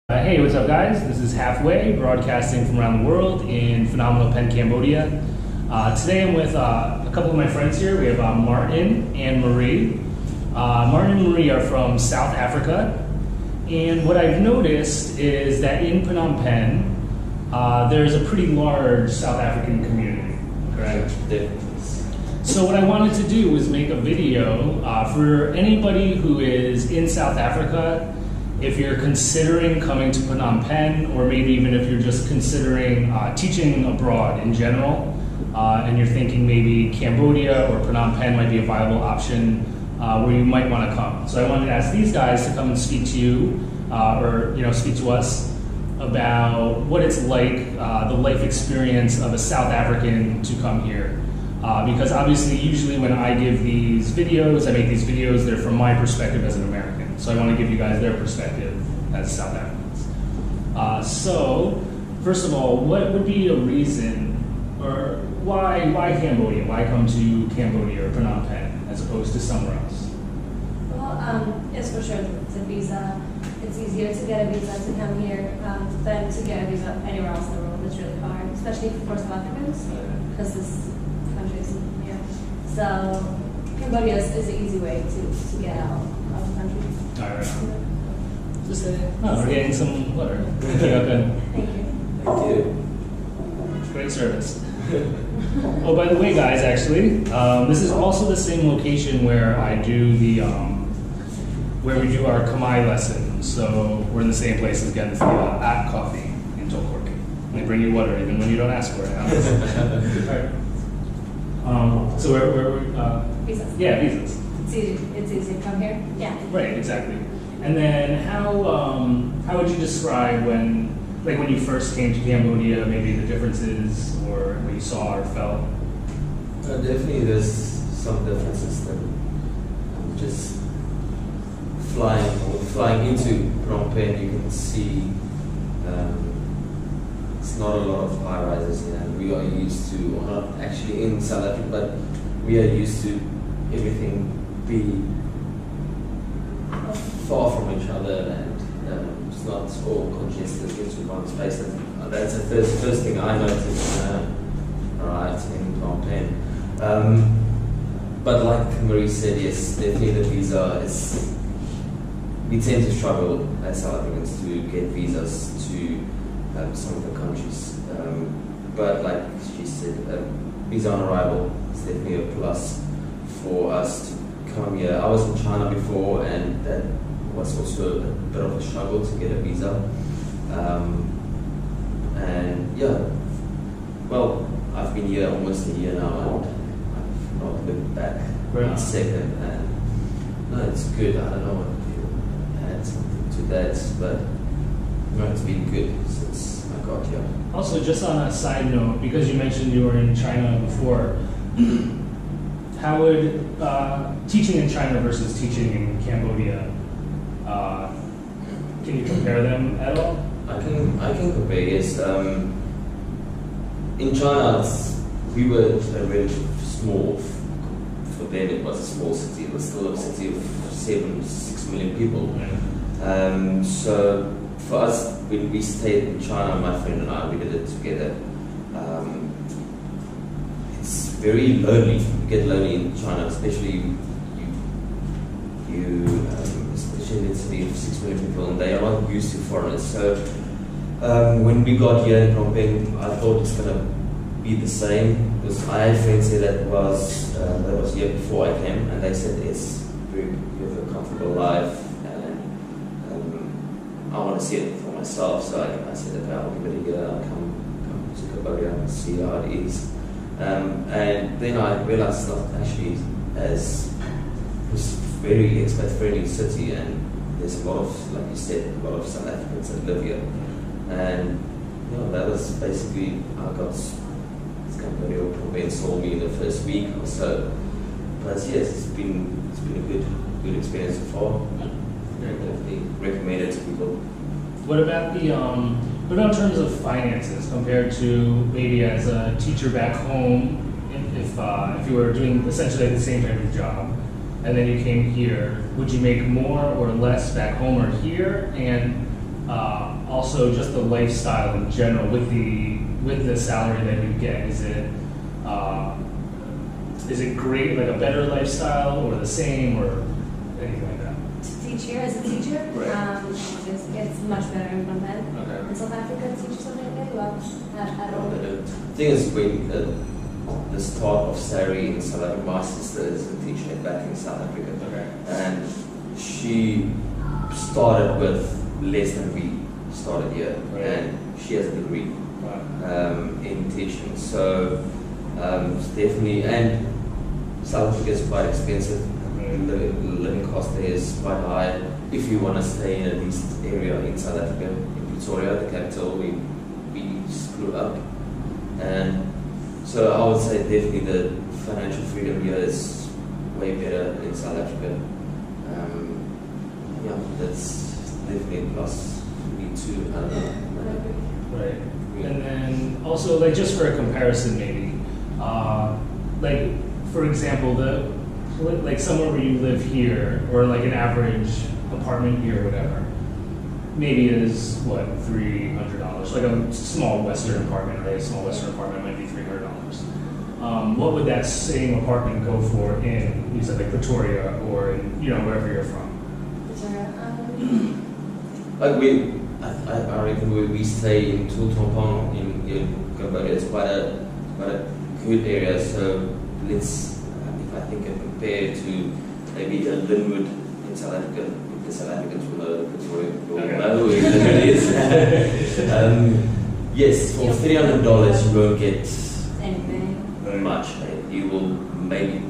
Hey, what's up guys? This is Halfway, broadcasting from around the world in phenomenal Pen, Cambodia. Today I'm with a couple of my friends here. We have Martin and Marie. Martin and Marie are from South Africa, and what I've noticed is that in Phnom Penh, there's a pretty large South African community, correct? Definitely. So what I wanted to do was make a video for anybody who is in South Africa. If you're considering coming to Phnom Penh, or maybe even if you're just considering teaching abroad in general, and you're thinking maybe Cambodia or Phnom Penh might be a viable option where you might want to come. So I wanted to ask these guys to come and speak to you, or speak to us about what it's like, the life experience of a South African to come here. Because obviously, usually when I give these videos, I make these videos, they're from my perspective as an American. So I want to give you guys their perspective as South Africans. So, first of all, what would be a reason, or why Cambodia? Why come to Cambodia or Phnom Penh as opposed to somewhere else? Well, it's for sure the visa. It's easier to get a visa to come here than to get a visa anywhere else in the world. It's really hard, especially for South Africans, because this country is here. So Cambodia is an easy way to get out of the country. All right. Just we're getting some water. Thank you. Thank you. Thank you. Great service. Oh, by the way, guys, actually, this is also the same location where I do the where we do our Khmer lesson. So we're in the same place again. It's the at coffee in Tolkorki. They bring you water even when you don't ask for it. So where Visas. yeah, visas. It's easy to come here. Yeah. Right, exactly. And then how would you describe when you first came to Cambodia, maybe the differences or what you saw or felt? Definitely there's some differences that just flying into Phnom Penh, you can see it's not a lot of high rises here. We are used to, well, not actually in South Africa, but we are used to everything be far from each other, and it's not all congested into one space. That's the first thing I noticed when I arrived in Phnom Penh. But like Marie said, yes, definitely the visa is. We tend to struggle as South Africans to get visas to some of the countries. But like she said, visa on arrival is definitely a plus for us to come here. I was in China before, and that was also a bit of a struggle to get a visa. And yeah, well, I've been here almost a year now, and I've not looked back in a second. And no, it's good. I don't know if you add something to that, but no, it's been good since I got here. Also, just on a side note, because you mentioned you were in China before, how would teaching in China versus teaching in Cambodia, can you compare them at all? I can compare, yes. In China, we were a really small, for them it was a small city. It was still a city of 6 million people. So for us, when we stayed in China, my friend and I, we did it together. It's very lonely. You get lonely in China, especially especially in a city of 6 million people, and they are not used to foreigners. So when we got here in Phnom Penh, I thought it's gonna be the same, because I had friends here that was here before I came, and they said you have a comfortable life, and I want to see it for myself. So I said, okay, I'll give it a year. I'll come to Cambodia and see how it is. And then I realized it's not actually it's very expat-friendly city, and there's a lot of, like you said, a lot of South Africans that live here. And that was basically I got Cambodia or Phnom Penh sold me in the first week or so. But yes, it's been a good experience so far. Definitely recommend it to people. What about what about in terms of finances compared to maybe as a teacher back home? If you were doing essentially the same type of job, and then you came here, would you make more or less back home or here? And also just the lifestyle in general with the salary that you get. Is it great, like a better lifestyle, or the same, or anything like that? To teach here as a teacher, Right. it's much better in Phnom Penh. Okay. In South Africa, teachers are doing very well at all. The thing is, when the start of salary in South Africa, my sister is a teacher back in South Africa, Okay. and she started with less than we started here, Right. and she has a degree Wow. in teaching. So it's definitely, and South Africa is quite expensive. Right. The living cost there is quite high. If you want to stay in a decent area in South Africa, in Pretoria, the capital, we screw up. And so I would say definitely the financial freedom here is way better in South Africa. Yeah, that's definitely a plus for me too. I don't know. Right. And then also, like, just for a comparison, maybe, like, for example, like somewhere where you live here, or like an average apartment here, or whatever, maybe is what, $300. Like a small Western apartment, right? A small Western apartment might be $300. What would that same apartment go for in, you said, like Pretoria, or in, wherever you're from? Like I reckon we stay in Tultompong in Cambodia. It's quite a good area. So let's, if I think I compare to maybe the Linwood in South Africa, the South Africans will know Pretoria, will know where Linwood is. Yes, for $300 you won't get Anything. much. You will maybe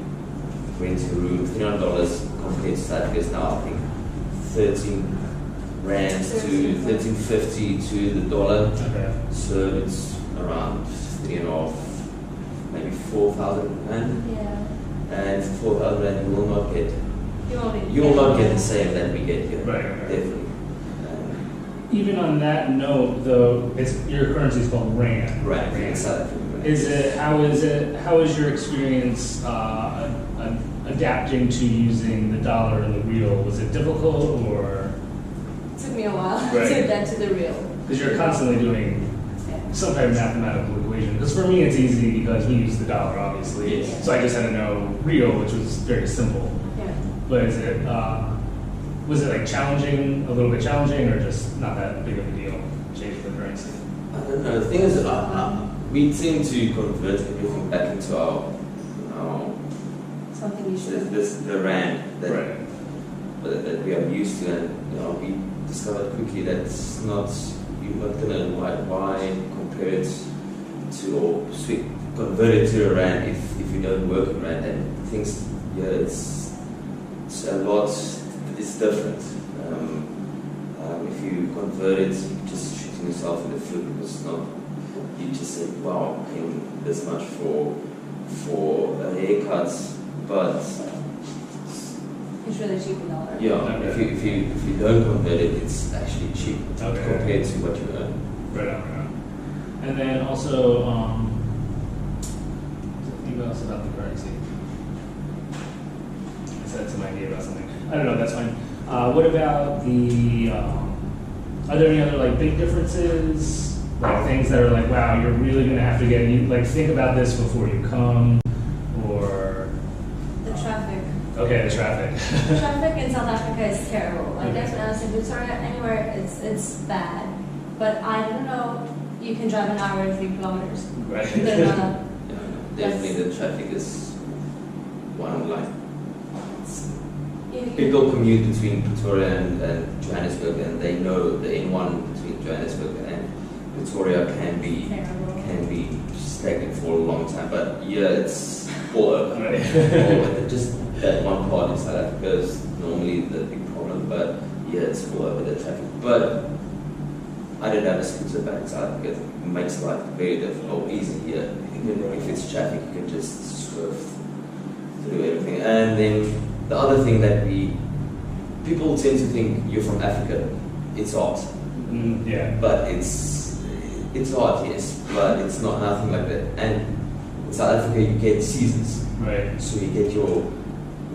rent a room. $300 compared to South Africa is now, I think, 13 rand to 13.50 to the dollar. Okay. So it's around 3.5, maybe 4,000 rand. Yeah. And 4,000 rand you will not get. You will not get the same that we get here. Right, okay. Definitely. Even on that note, though, your currency is called rand. Right. In South Africa. How is your experience adapting to using the dollar and the real? Was it difficult, or? It took me a while Right. to get to the real. Because you're constantly doing some kind of mathematical equation. Because for me, it's easy because we use the dollar, obviously. Yes. So I just had to know real, which was very simple. Yeah. But was it like challenging, a little bit challenging, or just not that big of a deal? Change the currency. I don't know. The thing is, we seem to convert everything back into our Something you should. the rand that, Right. that we are used to, and we discovered quickly that it's not, you're not gonna why compare it to or convert it to a rand if you don't work in rand, and things it's a lot. It's different. If you convert it, you're just shooting yourself in the foot, because it's not. You just say, wow, I'm paying this much for a haircut, but It's really cheap in dollar. yeah, Okay. if you don't convert it, it's actually cheap Okay. compared to what you earn. Right on, right on. And then also, something else about the currency. I said some idea about something. I don't know, that's fine. What about the, are there any other like big differences? Like things that are like, wow, you're really gonna have to think about this before you come, or? The traffic. Okay, the traffic. The traffic in South Africa is terrible. I Okay. guess when I was in Pretoria, anywhere it's bad. But I don't know, you can drive an hour and 3 kilometers. Right. They're not, Yeah, definitely the traffic is one line. People commute between Pretoria and Johannesburg, and they know the N1 between Johannesburg and Pretoria can be stagnant for a long time. But yeah, it's all over. Right. Just that one part in South Africa is normally the big problem, but yeah, it's all over the traffic. But I don't have a scooter back in South Africa. It makes life very difficult, easy here. Even if it's traffic, you can just swerve through everything. And then the other thing that people tend to think you're from Africa, it's art. Yeah. But it's art, yes, but it's not nothing like that. And in South Africa, you get seasons. Right. So you get your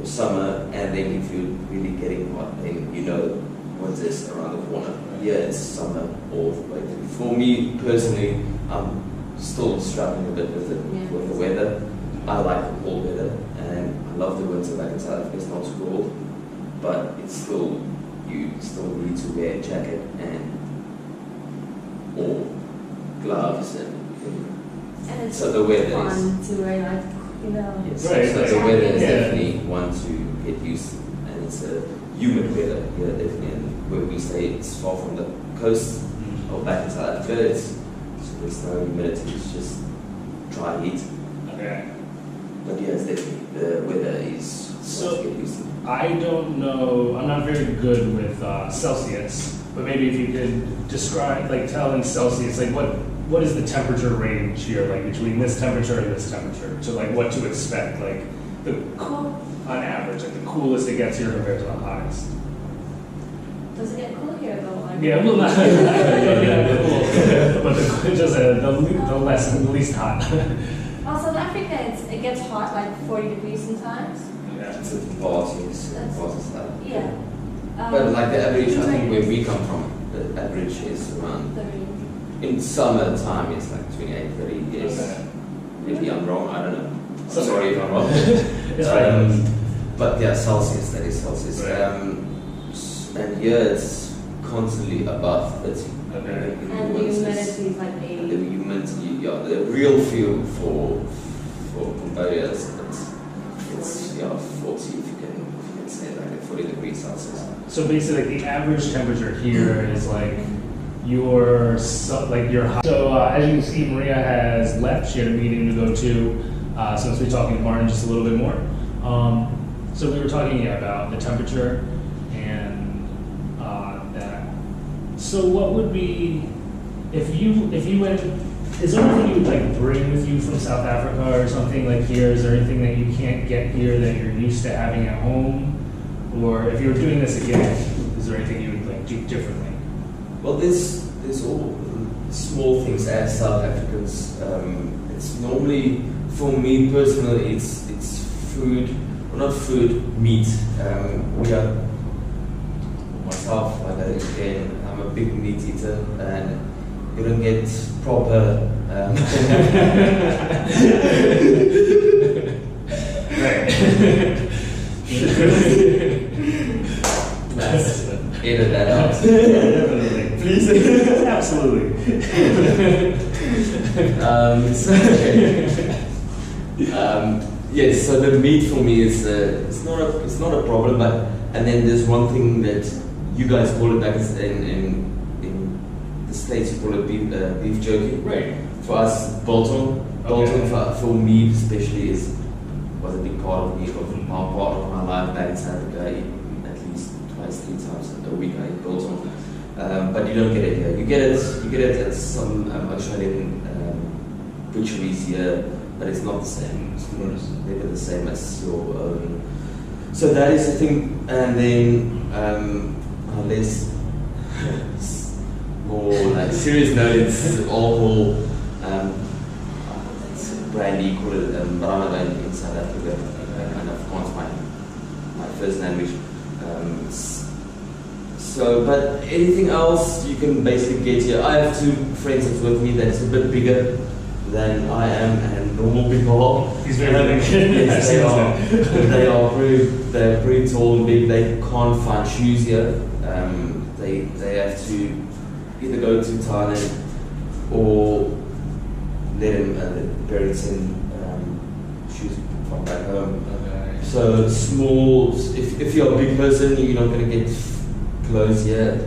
summer, and then if you're really getting hot, then you know what's this around the corner. yeah, it's summer all the way through. For me personally, I'm still struggling a bit with the weather. I like the cold weather, and I love the winter back in South Africa. It's not too cold, but it's still, you still need to wear a jacket or gloves and it's so the weather fun is to wear, like, you know. yes, Right, so right. the weather is Yeah. definitely one to get used to, and it's a humid weather here, definitely. And where we stay, it's far from the coast, or back in South Africa, there's no humidity, it's just dry heat. Okay. But yeah, it's definitely the weather is So- one to get used to. I don't know, I'm not very good with Celsius, but maybe if you could describe, like tell in Celsius, like what is the temperature range here, like between this temperature and this temperature? So like what to expect, like the Cool. on average, like the coolest it gets here compared to the highest. Does it get cool here though? Like, Yeah, well, not cool, but just the least hot. well, South Africa, it gets hot, like 40 degrees sometimes. Yeah. It's a parties, stuff. Yeah. But like the average, I think where we come from, the average is around, 30. in summertime it's like 28, 30 years. Okay. Maybe I'm wrong, I don't know. So- Sorry if I'm wrong. It's fine. But yeah, Celsius, that is Celsius. Right. And here it's constantly above 30. Okay. In the And the winters. humidity is like And 80. the humidity, yeah, the real feel for Cambodia is it's 40 if you can say that, like 40 degrees Celsius. So basically, like the average temperature here is like your hot. So as you can see, Maria has left. She had a meeting to go to. Since we're talking to Martin just a little bit more. So we were talking about the temperature and that. So what would be if you went? Is there anything you would like bring with you from South Africa or something like here? Is there anything that you can't get here that you're used to having at home? Or if you were doing this again, is there anything you would like do differently? Well, there's all small things as South Africans. It's normally, for me personally, it's food, well, not food, meat. We are, myself, like again, I'm a big meat eater, and you don't get proper. Let's edit that out. Definitely. Please. Absolutely. Yes, so the meat for me is it's not a problem, but and then there's one thing that you guys call it back in the States, you call it beef jerky. Right. For us, biltong. Biltong for me especially was a big part of me, part of my life back in South Africa. I eat at least twice, 3 times a week. I eat biltong, but you don't get it here. You get it at some Australian butcheries here, but it's not the same. It's never the same as your own. So that is the thing, and then less more like serious note, it's alcohol. It's brandy, call it Ramadan in South Africa, and of course my first language. So, but anything else you can basically get here. I have 2 friends that's with me that's a bit bigger than I am, and normal people. He's very big. Yes, they're pretty tall and big. They can't find shoes here. They have to either go to Thailand or let the parents send shoes from back home. Okay. So small. If you're a big person, you're not going to get clothes here,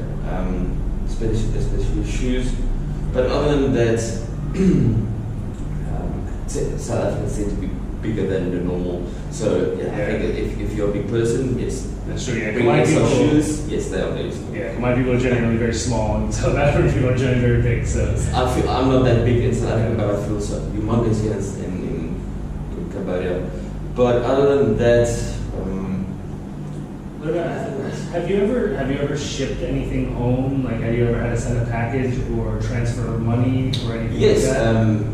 especially shoes. But other than that, South Africans tend to be bigger than the normal. So yeah, I think if you're a big person, yes. That's true. Yeah. Bring some shoes. Yes, they are very small. Yeah. My people are generally very small, and South African people are generally very big. So I'm not that big in South Africa, but I feel so humongous here in Cambodia. But other than that, what about, have you ever shipped anything home? Like, have you ever had to send a package or transfer money or anything yes. like that?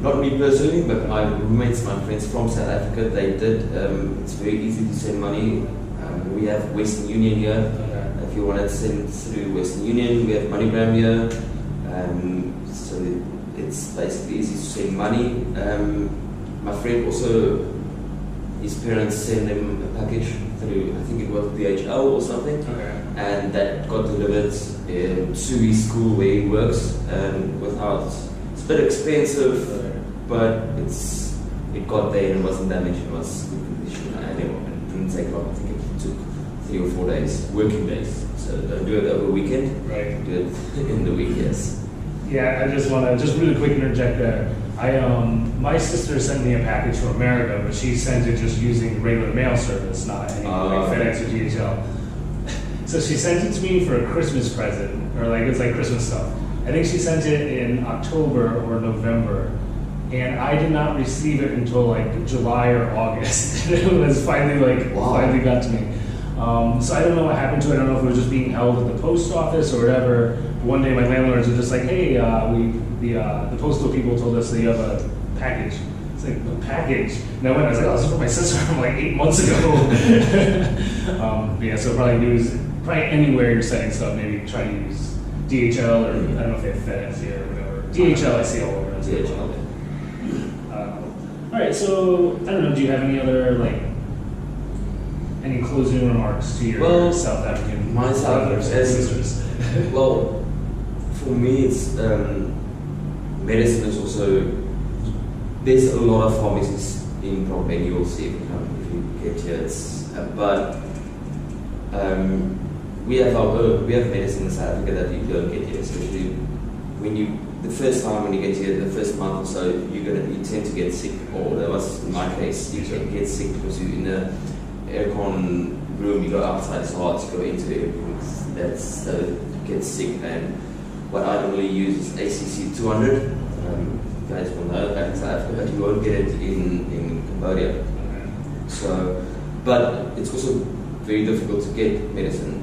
Not me personally, but my roommates, my friends from South Africa, they did. It's very easy to send money. We have Western Union here. Okay. If if you want to send through Western Union, we have MoneyGram here. So it's basically easy to send money. My friend also, his parents sent him a package through, I think it was DHL or something, and that got delivered to his school where he works without. It's a bit expensive, but it got there and it wasn't damaged. It was good condition, and it didn't take long. I think it took 3 or 4 days, working days. So don't do it over a weekend. Right. Do it in the week, yes. Yeah, I just want to just really quick interject there. My sister sent me a package from America, but she sent it just using regular mail service, not any like FedEx or DHL. So she sent it to me for a Christmas present, or like it's like Christmas stuff. I think she sent it in October or November, and I did not receive it until like July or August. It was finally finally got to me. So I don't know what happened to it. I don't know if it was just being held at the post office or whatever. One day my landlords were just like, hey, the postal people told us that you have a package. It's like, a package? And I was like, oh, this is for my sister from like 8 months ago. But yeah, so probably anywhere you're sending stuff, maybe try to use DHL or I don't know if they have FedEx here or whatever. DHL I see all over. DHL. All right, so I don't know, do you have any other any closing remarks to your South African brothers and sisters? Well, for me, it's medicine is also. There's a lot of pharmacies in Phnom Penh. You'll see if you get here. But we have medicine in South Africa that you don't get here, especially the first time when you get here, the first month or so, you tend to get sick. Or that was in my case, you can get sick because you're in a aircon room, you go outside, it's hard to go into it. That's get sick. And what I normally use is ACC 200. You guys will know that in South Africa, but you won't get it in Cambodia. So, but it's also very difficult to get medicine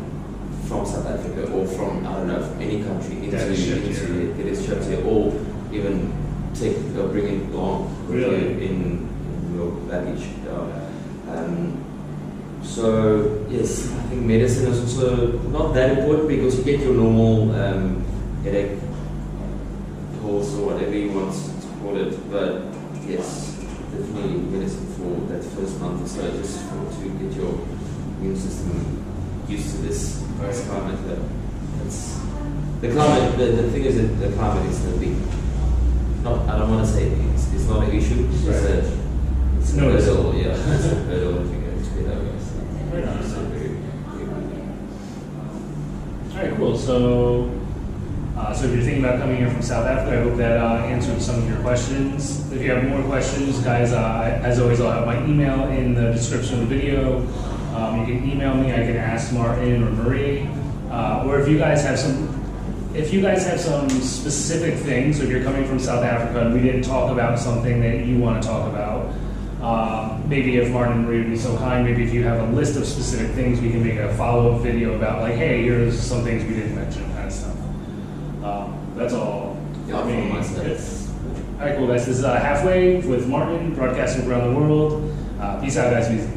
from South Africa or from from any country into get it shipped here, or even bring it along with you in your baggage. So yes, I think medicine is also not that important because you get your normal headache pills or whatever you want to call it. But yes, definitely medicine for that first month or so, just to get your immune system used to this climate. The climate. The thing is that the climate is the big. I don't want to say it's not an issue. It's a hurdle. Yeah, it's a hurdle to get over. All right, cool. So if you're thinking about coming here from South Africa, I hope that answered some of your questions. If you have more questions, guys, as always, I'll have my email in the description of the video. You can email me. I can ask Martin or Marie, or if you guys have some specific things, if you're coming from South Africa and we didn't talk about something that you want to talk about. Maybe if Martin and Marie would be so kind, maybe if you have a list of specific things, we can make a follow-up video about like, hey, here's some things we didn't mention, kind of stuff. That's all. Yeah, I mean, from my side. All right, cool, guys. This is Halfway with Martin, broadcasting around the world. Peace out, guys. Peace.